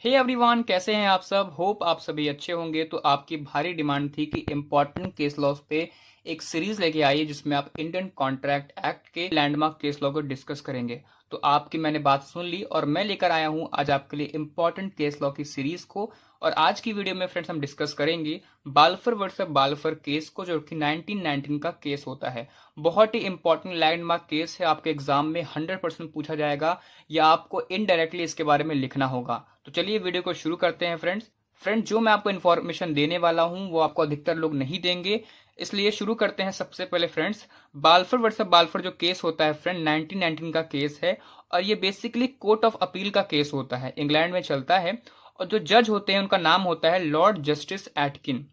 Hey everyone, कैसे हैं आप सब। होप आप सभी अच्छे होंगे। तो आपकी भारी डिमांड थी कि इम्पोर्टेंट केस लॉज पे एक सीरीज लेके आइए जिसमें आप इंडियन कॉन्ट्रैक्ट एक्ट के लैंडमार्क केस लॉ को डिस्कस करेंगे। तो आपकी मैंने बात सुन ली और मैं लेकर आया हूं आज आपके लिए इम्पोर्टेंट केस लॉ की सीरीज को। और आज की वीडियो में फ्रेंड्स हम डिस्कस करेंगे बाल्फर वर्सेस बाल्फर केस को, जो कि 1919 का केस होता है। बहुत ही इंपॉर्टेंट लैंडमार्क केस है, आपके एग्जाम में 100% पूछा जाएगा या आपको इनडायरेक्टली इसके बारे में लिखना होगा। तो चलिए वीडियो को शुरू करते हैं फ्रेंड्स, जो मैं आपको इन्फॉर्मेशन देने वाला हूं वो आपको अधिकतर लोग नहीं देंगे, इसलिए शुरू करते हैं। सबसे पहले फ्रेंड्स, बाल्फर वर्सेस बाल्फर जो केस होता है फ्रेंड 1919 का केस है और ये बेसिकली कोर्ट ऑफ अपील का केस होता है, इंग्लैंड में चलता है। और जो जज होते हैं उनका नाम होता है लॉर्ड जस्टिस एटकिन।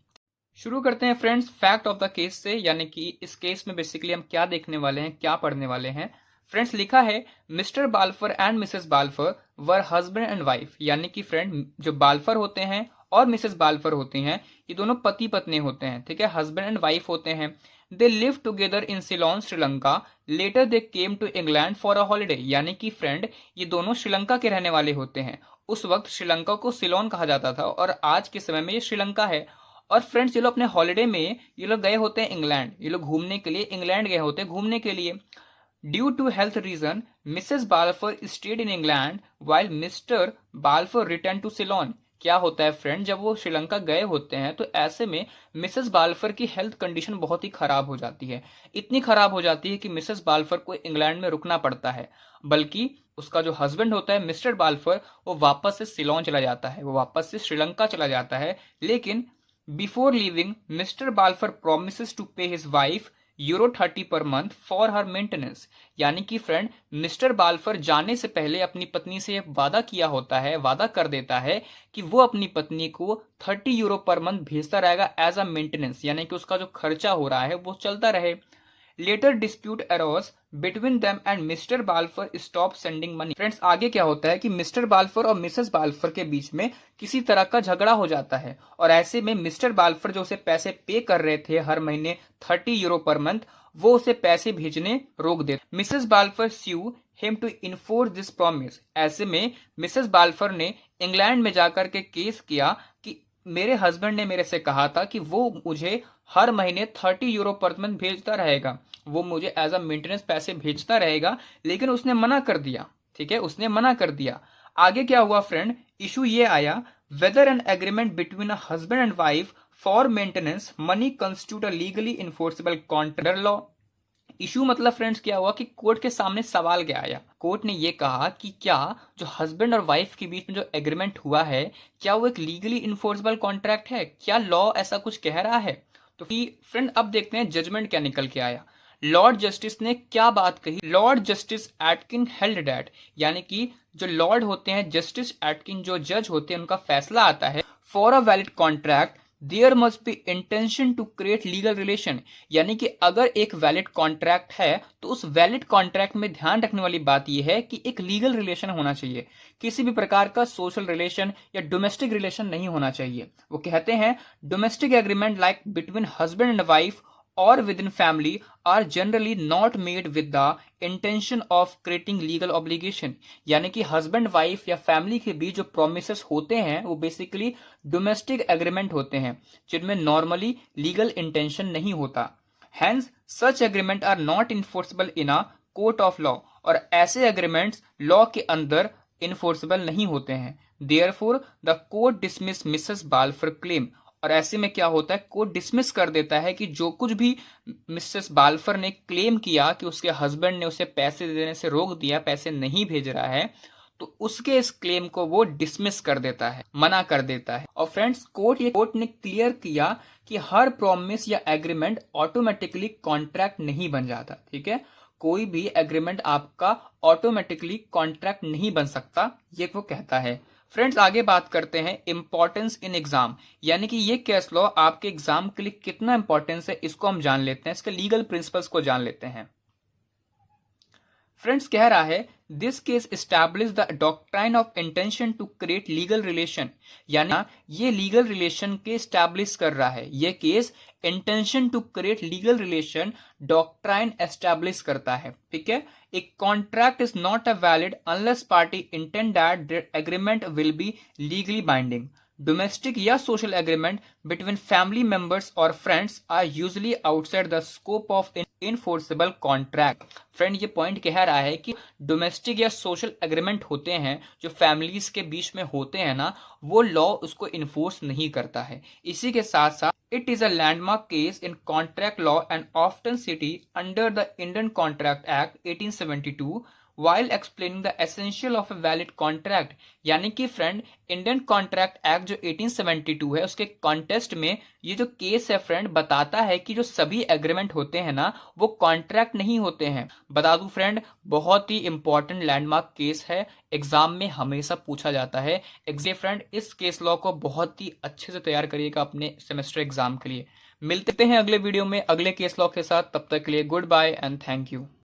शुरू करते हैं friends fact of the case से, यानी कि इस केस में बेसिकली हम क्या देखने वाले हैं, क्या पढ़ने वाले हैं। फ्रेंड्स लिखा है, Mr Balfour and Mrs Balfour were husband and wife, यानी कि फ्रेंड जो बाल्फर होते हैं और मिसेस बाल्फर होती हैं ये दोनों पति पत्नी होते हैं, ठीक है, हस्बैंड एंड वाइफ होते हैं। They live together in Ceylon Sri Lanka, later they came to England for a holiday, यानी कि फ्रेंड ये दोनों श्रीलंका के रहने वाले होते हैं। उस वक्त श्रीलंका को सिलोन कहा जाता था और आज के समय में ये श्रीलंका है। और फ्रेंड्स ये लोग अपने हॉलीडे में ये लोग गए होते हैं इंग्लैंड, ये लोग घूमने के लिए इंग्लैंड गए होते हैं घूमने के लिए। Due to health reason Mrs Balfour stayed in England while Mr Balfour return to Ceylon. क्या होता है फ्रेंड, जब वो श्रीलंका गए होते हैं तो ऐसे में मिसेस बाल्फर की हेल्थ कंडीशन बहुत ही खराब हो जाती है। इतनी खराब हो जाती है कि मिसेस बाल्फर को इंग्लैंड में रुकना पड़ता है, बल्कि उसका जो हस्बैंड होता है मिस्टर बाल्फर वो वापस से सिलोन चला जाता है, वो वापस से श्रीलंका चला जाता है। लेकिन before leaving Mr Balfour promises to pay his wife €30 per month for her maintenance, यानी कि फ्रेंड मिस्टर बाल्फर जाने से पहले अपनी पत्नी से वादा किया होता है, वादा कर देता है कि वो अपनी पत्नी को €30 पर मंथ भेजता रहेगा एज अ मेंटेनेंस, यानी कि उसका जो खर्चा हो रहा है वो चलता रहे। Later dispute arose between them and Mr Balfour stop sending money. Friends आगे क्या होता है कि मिस्टर बाल्फर और मिसेस बाल्फर के बीच में किसी तरह का झगड़ा हो जाता है और ऐसे में मिस्टर बाल्फर जो उसे पैसे पे कर रहे थे हर महीने €30 पर मंथ, वो उसे पैसे भेजने रोक दे। Mrs Balfour sue him to enforce this promise. ऐसे में मिसेस बाल्फर ने इंग्लैंड में जाकर के केस किया कि मेरे हस्बैंड ने मेरे से कहा था कि वो मुझे हर महीने €30 पर मंथ भेजता रहेगा, वो मुझे एज अ मेंटेनेंस पैसे भेजता रहेगा, लेकिन उसने मना कर दिया। ठीक है, उसने मना कर दिया। आगे क्या हुआ फ्रेंड, इशू ये आया, whether an agreement between a husband and wife for maintenance money constitute a legally enforceable contract law. Issue मतलब फ्रेंड्स क्या हुआ कि कोर्ट के सामने सवाल क्या आया। कोर्ट ने ये कहा कि क्या जो हस्बैंड और वाइफ के बीच में जो एग्रीमेंट हुआ है क्या वो एक लीगली इन्फोर्सेबल कॉन्ट्रैक्ट है, क्या लॉ ऐसा कुछ कह रहा है। तो फ्रेंड अब देखते हैं जजमेंट क्या निकल के आया। लॉर्ड जस्टिस ने क्या बात कही। Lord justice Atkin held that, यानी कि जो लॉर्ड होते हैं जस्टिस एटकिन जो जज होते हैं उनका फैसला आता है, for a valid contract there must be intention to create legal relation, यानी कि अगर एक वैलिड कॉन्ट्रैक्ट है तो उस वैलिड कॉन्ट्रैक्ट में ध्यान रखने वाली बात यह है कि एक लीगल रिलेशन होना चाहिए, किसी भी प्रकार का सोशल रिलेशन या डोमेस्टिक रिलेशन नहीं होना चाहिए। वो कहते हैं domestic agreement like between husband and wife or within family are generally not made with the intention of creating legal obligation, यानी कि हस्बैंड वाइफ या फैमिली के बीच जो प्रोमिसेस होते हैं वो बेसिकली डोमेस्टिक एग्रीमेंट होते हैं जिनमें नॉर्मली लीगल इंटेंशन नहीं होता। Hence such agreement are not enforceable in a court of law, और ऐसे एग्रीमेंट्स लॉ के अंदर इन्फोर्सेबल नहीं होते हैं। Therefore the court dismiss Mrs Balfour claim, और ऐसे में क्या होता है कोर्ट डिसमिस कर देता है कि जो कुछ भी मिसेस बाल्फर ने क्लेम किया कि उसके हस्बैंड ने उसे पैसे देने से रोक दिया, पैसे नहीं भेज रहा है, तो उसके इस क्लेम को वो डिसमिस कर देता है, मना कर देता है। और फ्रेंड्स कोर्ट ने क्लियर किया कि हर प्रॉमिस या एग्रीमेंट ऑटोमेटिकली कॉन्ट्रैक्ट नहीं बन जाता। ठीक है, कोई भी एग्रीमेंट आपका ऑटोमेटिकली कॉन्ट्रैक्ट नहीं बन सकता, ये वो कहता है। फ्रेंड्स आगे बात करते हैं इंपॉर्टेंस इन एग्जाम, यानी कि ये केस लॉ आपके एग्जाम के लिए कितना इंपॉर्टेंस है इसको हम जान लेते हैं, इसके लीगल प्रिंसिपल्स को जान लेते हैं। फ्रेंड्स कह रहा है this case establish the doctrine of intention to create legal relation, यानी ये लीगल रिलेशन के एस्टैब्लिश कर रहा है। ये case intention to create legal relation doctrine establish करता है। ठीक है, a contract is not a valid unless party intend that their agreement will be legally binding. Domestic या social agreement between family members और friends are usually outside the scope of enforceable contract. Friend ये point कह रहा है कि domestic या social agreement होते हैं जो फैमिलीज के बीच में होते हैं ना, वो लॉ उसको इन्फोर्स नहीं करता है। इसी के साथ साथ it is a landmark case in contract law and often city under the Indian contract act 1872 while explaining the essential of a valid contract। यानी कि फ्रेंड इंडियन कॉन्ट्रैक्ट एक्ट जो 1872 है उसके कॉन्टेस्ट में ये जो केस है फ्रेंड बताता है कि जो सभी एग्रीमेंट होते हैं ना वो कॉन्ट्रैक्ट नहीं होते हैं। बता दूं फ्रेंड बहुत ही इंपॉर्टेंट लैंडमार्क केस है, एग्जाम में हमेशा पूछा जाता है। फ्रेंड इस केस लॉ को बहुत ही अच्छे से तैयार करिएगा अपने सेमेस्टर एग्जाम के लिए। मिलते हैं अगले वीडियो में अगले केस लॉ के साथ, तब तक के लिए good bye and thank you.